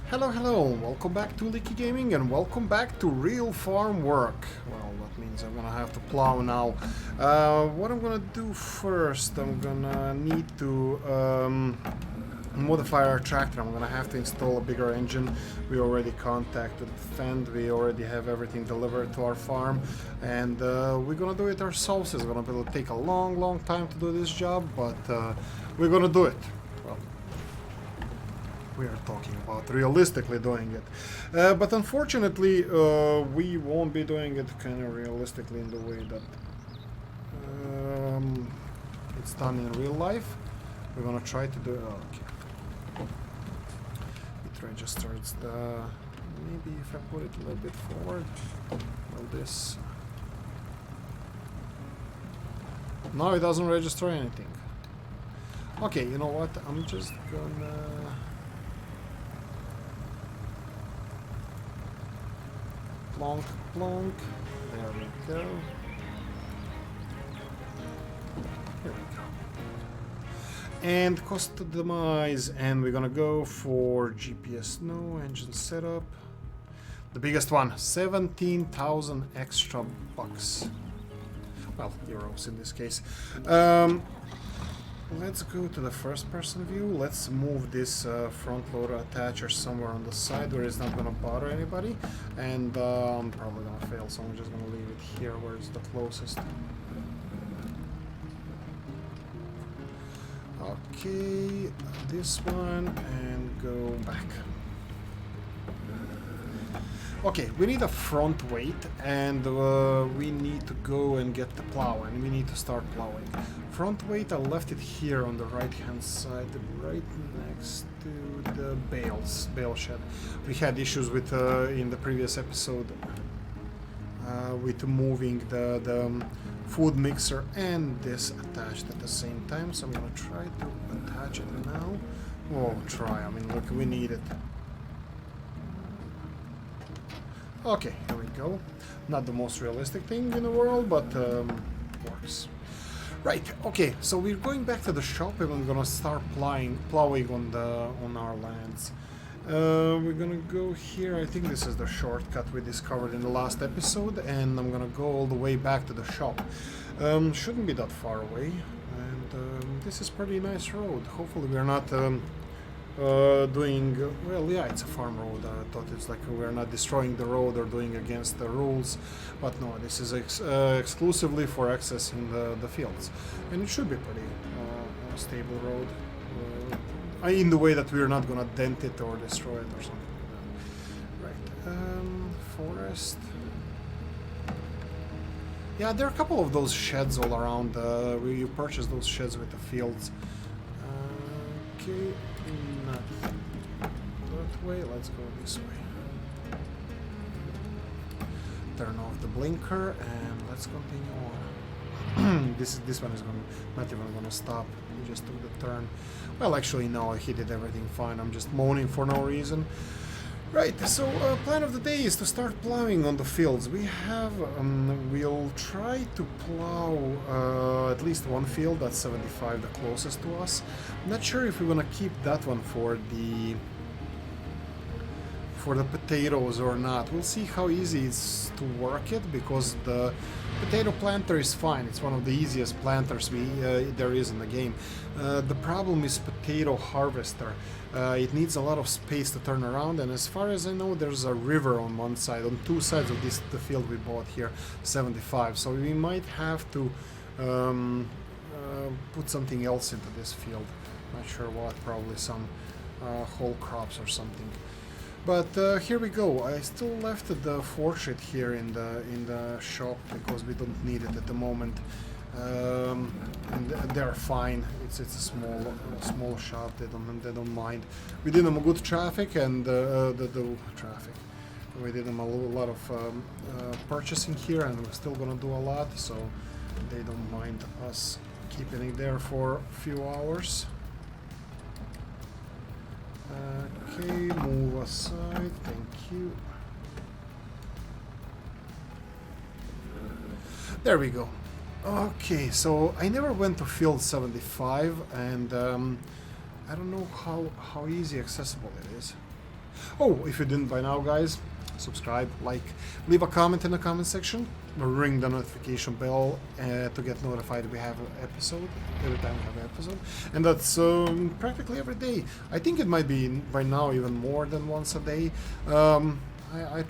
Hello, hello, welcome back to Oolykee Gaming and welcome back to real farm work. Well, that means I'm gonna have to plow now. What I'm gonna do first, I'm gonna need to modify our tractor. I'm gonna have to install a bigger engine. We already contacted Fend, we already have everything delivered to our farm, and we're gonna do it ourselves. It's gonna take a long time to do this job, but we're gonna do it. Well, we are talking about realistically doing it, but unfortunately we won't be doing it kind of realistically in the way that it's done in real life. We're gonna try to do it. Okay, it registers the, maybe if I put it a little bit forward, well, this, no, it doesn't register anything. Okay, you know what, I'm just gonna plonk, plonk. There we go. Here we go. And customize, and we're gonna go for GPS no engine setup. The biggest one, 17,000 extra bucks. Well, euros in this case. Let's go to the first person view. Let's move this front loader attacher somewhere on the side where it's not going to bother anybody. And I'm probably going to fail, so I'm just going to leave it here where it's the closest. Okay, this one, and go back. Okay, we need a front weight, and we need to go and get the plow, and we need to start plowing. Front weight, I left it here on the right hand side, right next to the bale shed. We had issues with in the previous episode with moving the food mixer and this attached at the same time, so I'm gonna try to attach it now. Oh, try, I mean, look, we need it. Okay, here we go. Not the most realistic thing in the world, but works. Right, okay, so we're going back to the shop and we're gonna start plowing on our lands. We're gonna go here. I think this is the shortcut we discovered in the last episode, and I'm gonna go all the way back to the shop. Shouldn't be that far away, and this is pretty nice road. Hopefully we're not doing, well, yeah, it's a farm road. I thought it's like we're not destroying the road or doing against the rules, but no, this is exclusively for accessing the fields, and it should be pretty stable road, in the way that we're not gonna dent it or destroy it or something like that. Right, forest. Yeah, there are a couple of those sheds all around. You purchase those sheds with the fields. Okay. Nothing that way, let's go this way. Turn off the blinker and let's continue on. This one is not even gonna stop. We just took the turn. Well, actually no, he did everything fine. I'm just moaning for no reason. Right, so plan of the day is to start plowing on the fields. We have, we'll try to plow at least one field, that's 75, the closest to us. I'm not sure if we want to keep that one for the potatoes or not. We'll see how easy it's to work it, because the potato planter is fine. It's one of the easiest planters there is in the game. The problem is potato harvester. It needs a lot of space to turn around, and as far as I know, there's a river on one side, on two sides of the field we bought here, 75. So we might have to put something else into this field. Not sure what, probably some whole crops or something. But here we go. I still left the forklift here in the shop because we don't need it at the moment, and they're fine. It's a small shop. They don't mind. We did them a good traffic, and the traffic. We did them a lot of purchasing here, and we're still gonna do a lot, so they don't mind us keeping it there for a few hours. Okay, move aside, thank you. There we go. Okay, so I never went to field 75, and I don't know how easy accessible it is. Oh, if you didn't by now, guys, subscribe, like, leave a comment in the comment section, ring the notification bell to get notified we have an episode, every time we have an episode. And that's practically every day. I think it might be by now even more than once a day. I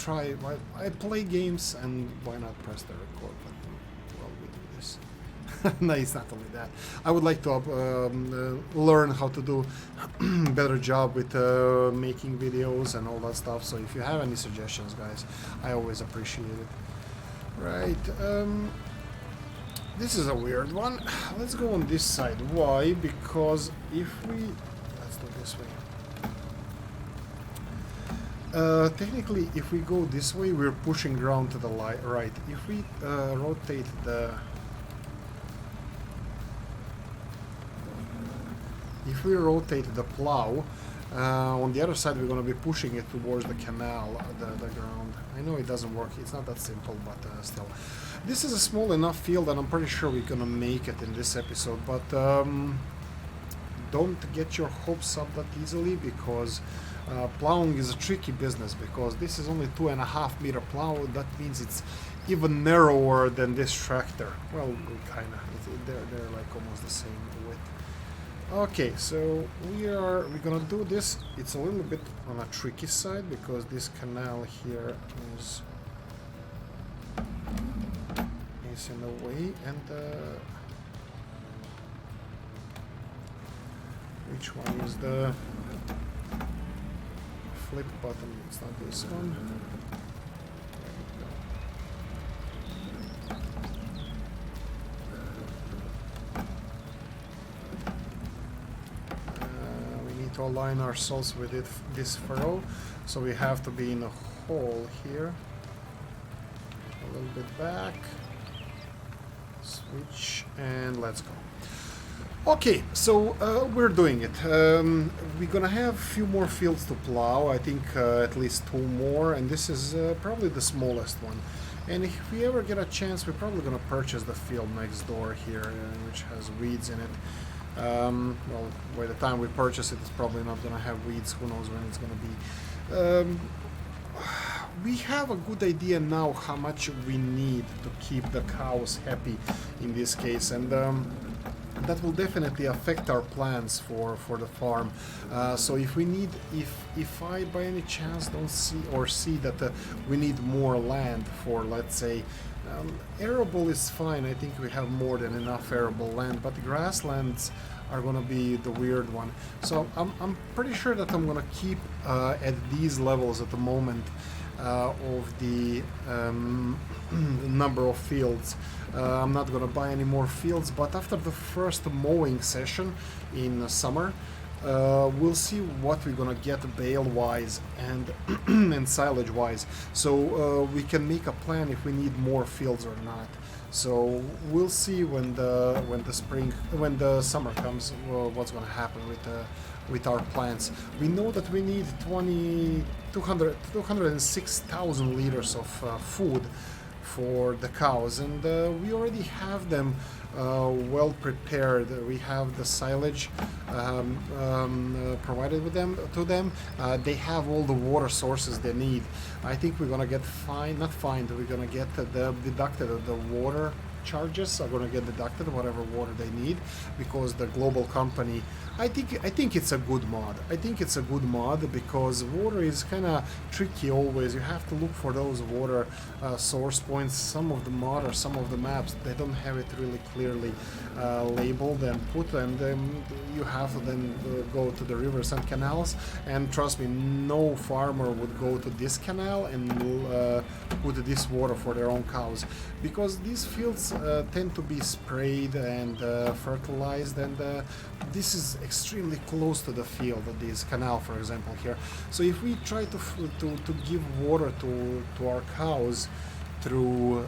play games, and why not press the record button while we do this? No, it's not only that. I would like to learn how to do better job with making videos and all that stuff. So if you have any suggestions, guys, I always appreciate it. Right. This is a weird one. Let's go on this side. Why? Because if we... Let's do it this way. Technically, if we go this way, we're pushing ground to the right. If we rotate the... If we rotate the plow, on the other side we're going to be pushing it towards the canal, the ground. I know it doesn't work, it's not that simple, but still. This is a small enough field and I'm pretty sure we're going to make it in this episode, but don't get your hopes up that easily, because plowing is a tricky business, because this is only 2.5 meter plow. That means it's even narrower than this tractor. Well, kinda. They're like almost the same width. Okay, so we're gonna do this. It's a little bit on a tricky side because this canal here is in the way, and which one is the flip button? It's not this one. To align ourselves with this furrow, so we have to be in a hole here, a little bit back, switch, and let's go. Okay, so we're doing it. We're gonna have a few more fields to plow, I think at least 2 more, and this is probably the smallest one. And if we ever get a chance, we're probably gonna purchase the field next door here, which has weeds in it. Well, by the time we purchase it, it's probably not going to have weeds. Who knows when it's going to be. We have a good idea now how much we need to keep the cows happy in this case, and that will definitely affect our plans for the farm. So if we need, if I by any chance don't see that we need more land for, let's say, arable is fine. I think we have more than enough arable land, but the grasslands are going to be the weird one. So I'm pretty sure that I'm going to keep at these levels at the moment of the number of fields. I'm not going to buy any more fields, but after the first mowing session in summer, we'll see what we're gonna get bale wise and and silage wise, so we can make a plan if we need more fields or not. So we'll see when the summer comes, what's gonna happen with our plants. We know that we need 206,000 liters of food for the cows, and we already have them well prepared. We have the silage provided with to them. They have all the water sources they need. I think we're gonna get we're gonna get deducted the water charges are gonna get deducted, whatever water they need, because the global company, I think it's a good mod. I think it's a good mod because water is kind of tricky always. You have to look for those water source points. Some of the mod or some of the maps, they don't have it really clearly labeled and put, and then you have to then go to the rivers and canals, and trust me, no farmer would go to this canal and put this water for their own cows, because these fields tend to be sprayed and fertilized, and this is extremely close to the field, this canal, for example, here. So if we try to give water to our cows through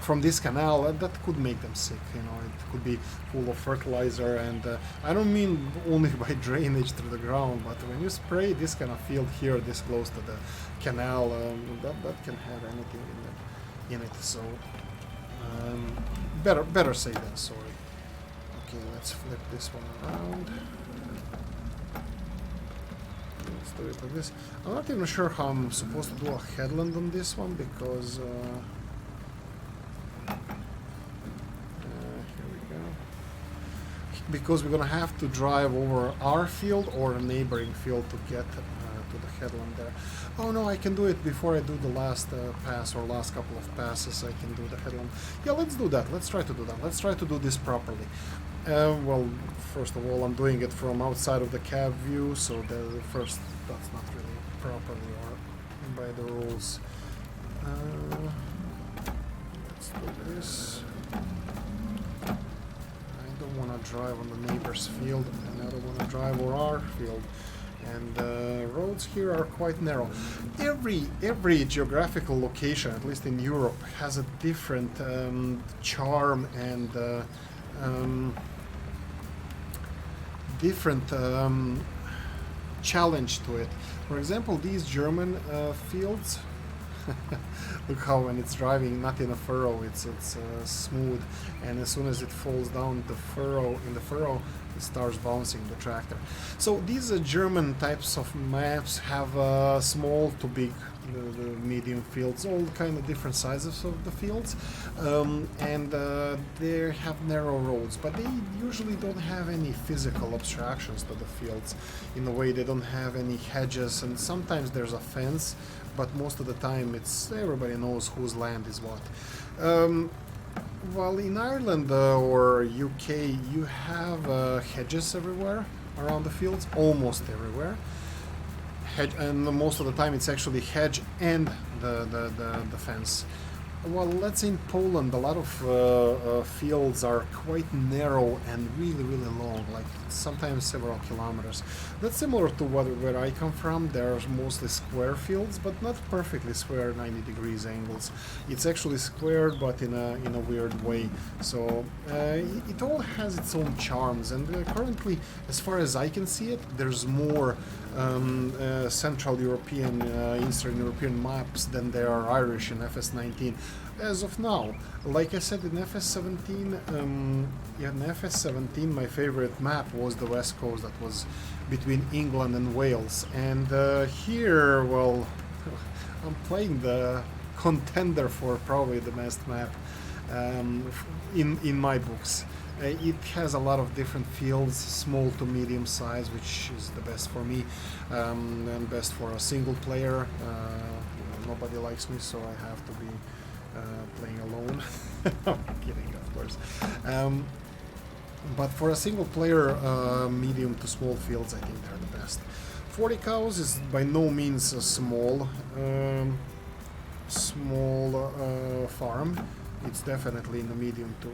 from this canal, that could make them sick. You know, it could be full of fertilizer, and I don't mean only by drainage through the ground, but when you spray this kind of field here, this close to the canal, that can have anything in it. So better safe than sorry. Okay, let's flip this one around. Let's do it like this. I'm not even sure how I'm supposed to do a headland on this one because here we go. Because we're gonna have to drive over our field or a neighboring field to get to the headland there. Oh no, I can do it before I do the last pass or last couple of passes. I can do the headland. Yeah, let's do that. Let's try to do that. Let's try to do this properly. Well, first of all, I'm doing it from outside of the cab view, so the first, that's not really properly or by the rules. Let's do this. I don't want to drive on the neighbor's field, and I don't want to drive over our field. And roads here are quite narrow. Every geographical location, at least in Europe, has a different charm and different challenge to it. For example, these German fields. Look how when it's driving, not in a furrow, it's smooth, and as soon as it falls down the furrow, it starts bouncing the tractor. So these German types of maps have small to big, the medium fields, all kind of different sizes of the fields, and they have narrow roads, but they usually don't have any physical obstructions to the fields. In a way, they don't have any hedges, and sometimes there's a fence, but most of the time it's everybody knows whose land is what. While in Ireland or UK you have hedges everywhere around the fields, almost everywhere. And most of the time it's actually hedge and the fence. Well, let's say in Poland, a lot of fields are quite narrow and really long, like sometimes several kilometers. That's similar to where I come from. There are mostly square fields, but not perfectly square 90 degrees angles. It's actually squared, but in a weird way. So it all has its own charms, and currently, as far as I can see it, there's more Central European, Eastern European maps than there are Irish in FS19 as of now. Like I said, in FS17, my favorite map was the West Coast, that was between England and Wales. And here, well, I'm playing the contender for probably the best map in my books. It has a lot of different fields, small to medium size, which is the best for me, and best for a single player. Nobody likes me, so I have to be playing alone. I'm kidding, of course. But for a single player, medium to small fields, I think they're the best. 40 cows is by no means a small farm. It's definitely in the medium to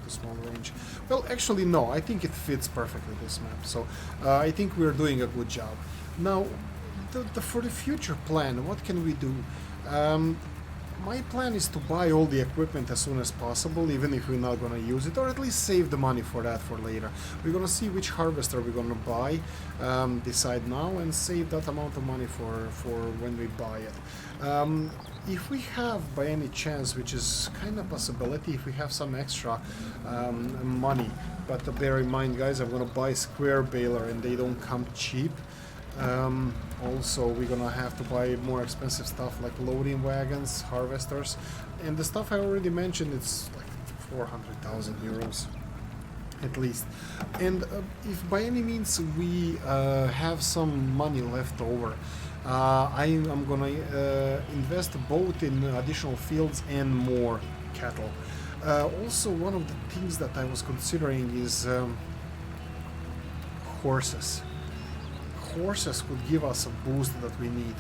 small range. Well, actually no, I think it fits perfectly this map, so I think we're doing a good job. Now, for the future plan, what can we do? My plan is to buy all the equipment as soon as possible, even if we're not going to use it, or at least save the money for that for later. We're going to see which harvester we're going to buy, decide now, and save that amount of money for when we buy it. If we have, by any chance, which is kind of a possibility, if we have some extra money, but bear in mind, guys, I'm going to buy square baler, and they don't come cheap. Also, we're gonna have to buy more expensive stuff like loading wagons, harvesters, and the stuff I already mentioned, it's like 400,000 euros at least. And if by any means we have some money left over, I'm gonna invest both in additional fields and more cattle. Also, one of the things that I was considering is horses. Horses could give us a boost that we need.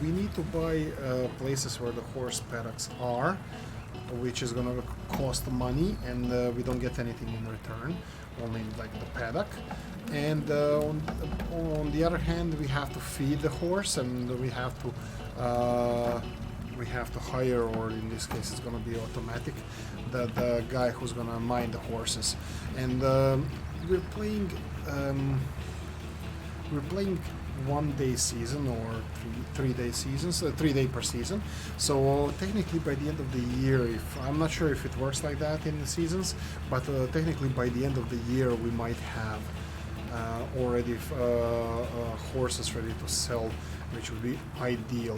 We need to buy places where the horse paddocks are, which is gonna cost money, and we don't get anything in return, only like the paddock. And on the other hand, we have to feed the horse, and we have to hire, or in this case it's gonna be automatic, the guy who's gonna mind the horses. And we're playing 1-day season or 3-day seasons, 3-day per season. So technically by the end of the year, I'm not sure if it works like that in the seasons, but technically by the end of the year we might have already horses ready to sell, which would be ideal.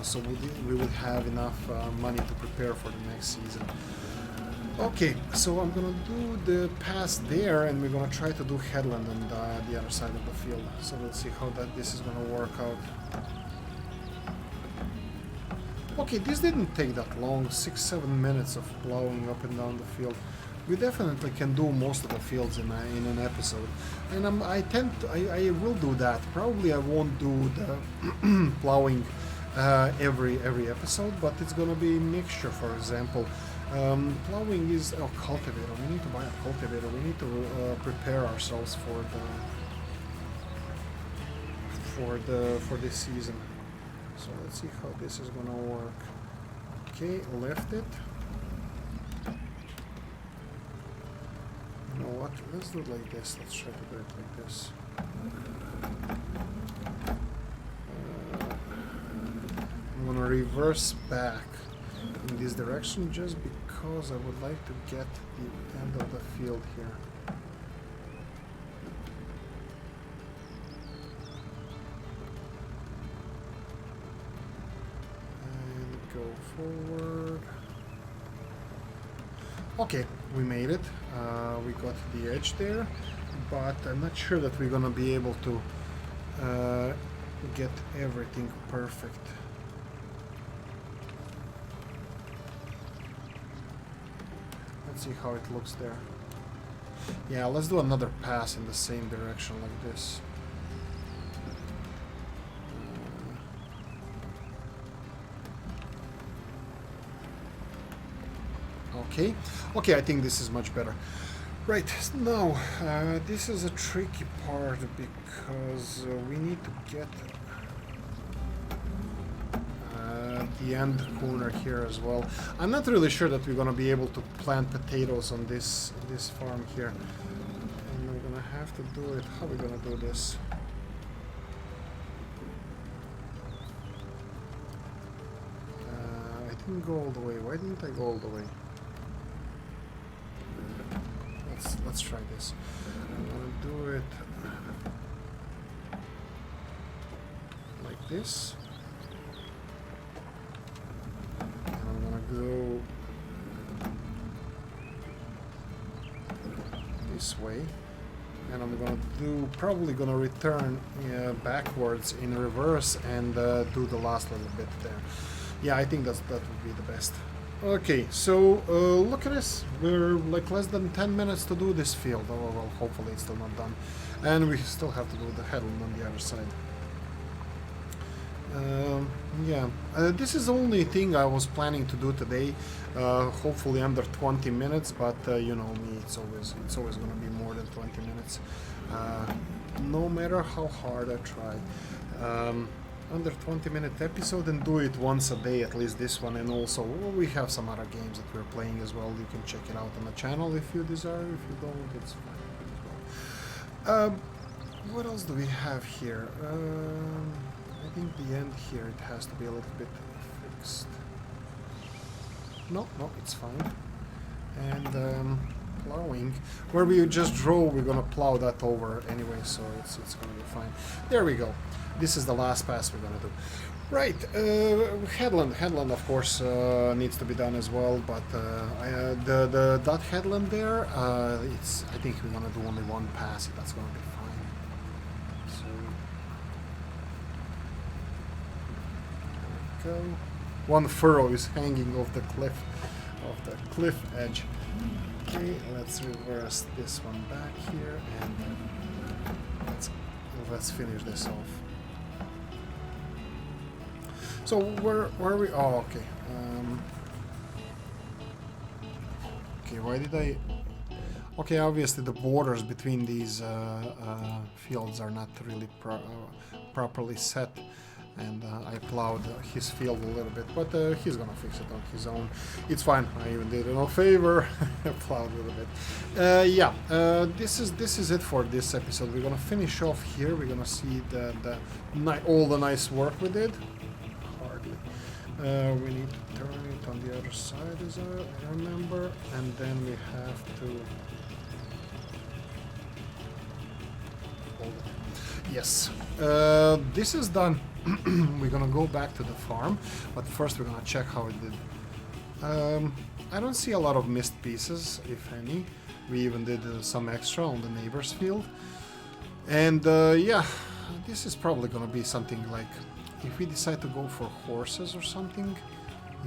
So we will have enough money to prepare for the next season. Okay, so I'm gonna do the pass there, and we're gonna try to do headland on the other side of the field. So we'll see how this is gonna work out. Okay, this didn't take that long, 6-7 minutes of plowing up and down the field. We definitely can do most of the fields in an episode, and I will do that. Probably I won't do the plowing every episode, but it's gonna be a mixture. For example, plowing is a cultivator. We need to buy a cultivator. We need to prepare ourselves for this season. So let's see how this is gonna work. Okay, left it. You know what? Let's do it like this. Let's try to do it like this. I'm gonna reverse back in this direction just because I would like to get the end of the field here. And go forward. Okay, we made it. We got the edge there, but I'm not sure that we're gonna be able to get everything perfect. Let's see how it looks there. Yeah, let's do another pass in the same direction like this. Okay, okay, I think this is much better. Right, now, this is a tricky part because we need to get the end corner here as well. I'm not really sure that we're gonna be able to plant potatoes on this farm here. And we're gonna have to do it. How are we gonna do this? I didn't go all the way. Why didn't I go all the way? Let's try this. I'm gonna do it like this. And I'm gonna go this way. And I'm gonna probably gonna return backwards in reverse and do the last little bit there. Yeah, I think that would be the best. Okay, so look at this. We're like less than 10 minutes to do this field. Oh well, hopefully it's still not done. And we still have to do the headland on the other side. Yeah, this is the only thing I was planning to do today. Hopefully under 20 minutes, but you know me, it's always going to be more than 20 minutes. No matter how hard I try. Under 20-minute episode, and do it once a day, at least this one, and also we have some other games that we're playing as well. You can check it out on the channel if you desire. If you don't, it's fine as well. What else do we have here? I think the end here, it has to be a little bit fixed. No, it's fine. And plowing, where we just drove, we're gonna plow that over anyway, so it's gonna be fine. There we go. This is the last pass we're gonna do. Right, headland of course needs to be done as well, but that headland there, I think we're gonna do only one pass. That's gonna be fine. So there we go. One furrow is hanging off the cliff edge. Okay, let's reverse this one back here, and let's finish this off. So where are we? Oh, okay. Okay, why did I? Okay, obviously the borders between these fields are not really properly set, and I plowed his field a little bit, but he's gonna fix it on his own. It's fine. I even did him a favor. Plowed a little bit. Yeah, this is it for this episode. We're gonna finish off here. We're gonna see all the nice work we did. Hardly. We need to turn it on the other side, as I remember, and then we have to. Yes. This is done. We're gonna go back to the farm, but first we're gonna check how it did. I don't see a lot of missed pieces, if any. We even did some extra on the neighbor's field. And yeah, this is probably gonna be something like, if we decide to go for horses or something,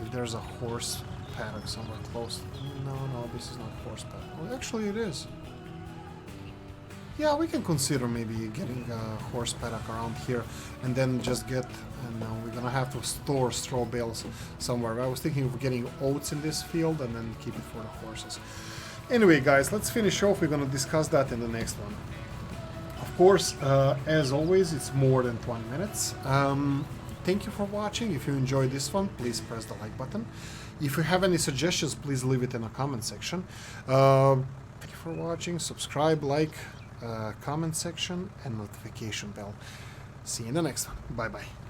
if there's a horse paddock somewhere close. No, this is not horse paddock. Well, actually it is. Yeah, we can consider maybe getting a horse paddock around here and then just get, and we're gonna have to store straw bales somewhere. I was thinking of getting oats in this field and then keep it for the horses. Anyway, guys, let's finish off. We're gonna discuss that in the next one. Of course, as always, it's more than 20 minutes. Thank you for watching. If you enjoyed this one, please press the like button. If you have any suggestions, please leave it in the comment section. Thank you for watching. Subscribe, like, comment section, and notification bell. See you in the next one. Bye bye.